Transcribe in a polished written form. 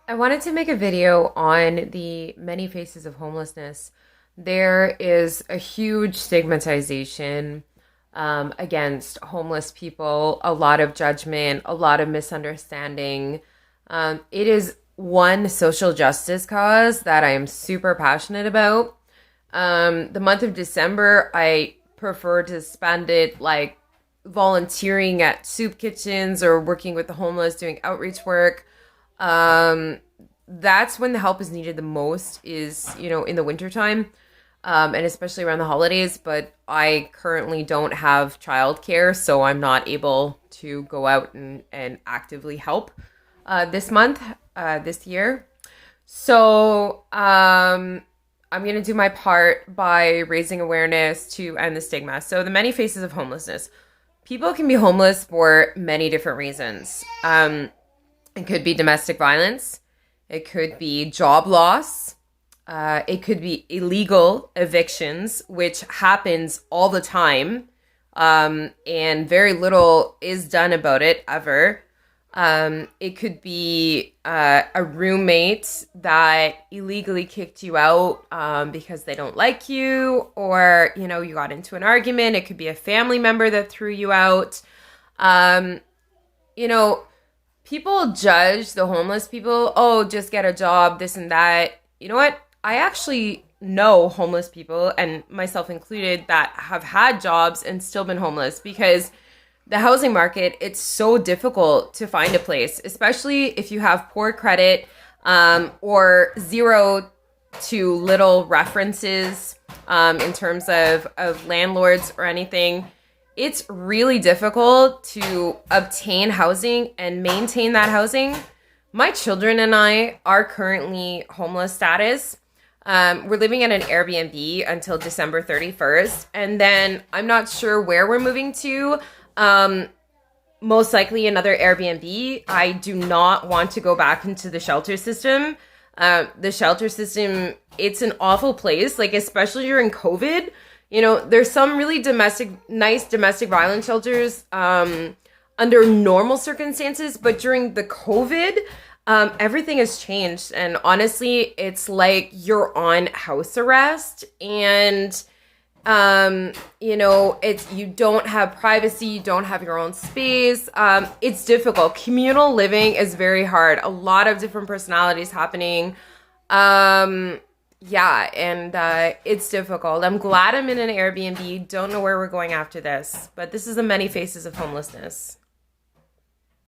I wanted to make a video on the many faces of homelessness. There is a huge stigmatization against homeless people, a lot of judgment, a lot of misunderstanding. It is one social justice cause that I am super passionate about. The month of December, I prefer to spend it like volunteering at soup kitchens or working with the homeless, doing outreach work. um that's when the help is needed the most, is in the wintertime, and especially around the holidays. But I currently don't have childcare, so I'm not able to go out and actively help this month, this year. So I'm going to do my part by raising awareness to end the stigma. So the many faces of homelessness. People can be homeless for many different reasons. It could be domestic violence. It could be job loss. It could be illegal evictions, which happens all the time. And very little is done about it ever. It could be a roommate that illegally kicked you out because they don't like you, or you got into an argument. It could be a family member that threw you out. Um, you know, People judge the homeless people. Oh, just get a job, this and that. You know what? I actually know homeless people, and myself included, that have had jobs and still been homeless because the housing market, it's so difficult to find a place, especially if you have poor credit, or zero to little references in terms of landlords or anything. It's really difficult to obtain housing and maintain that housing. My children and I are currently homeless status. We're living at an Airbnb until December 31st, and then I'm not sure where we're moving to. Most likely another Airbnb. I do not want to go back into the shelter system. The shelter system, it's an awful place, like especially during COVID. There's some really nice domestic violence shelters under normal circumstances, but during the COVID, everything has changed. And honestly, it's like you're on house arrest, and it's, you don't have privacy, you don't have your own space. It's difficult. Communal living is very hard. A lot of different personalities happening. Yeah, and it's difficult. I'm glad I'm in an Airbnb. Don't know where we're going after this, but this is the many faces of homelessness.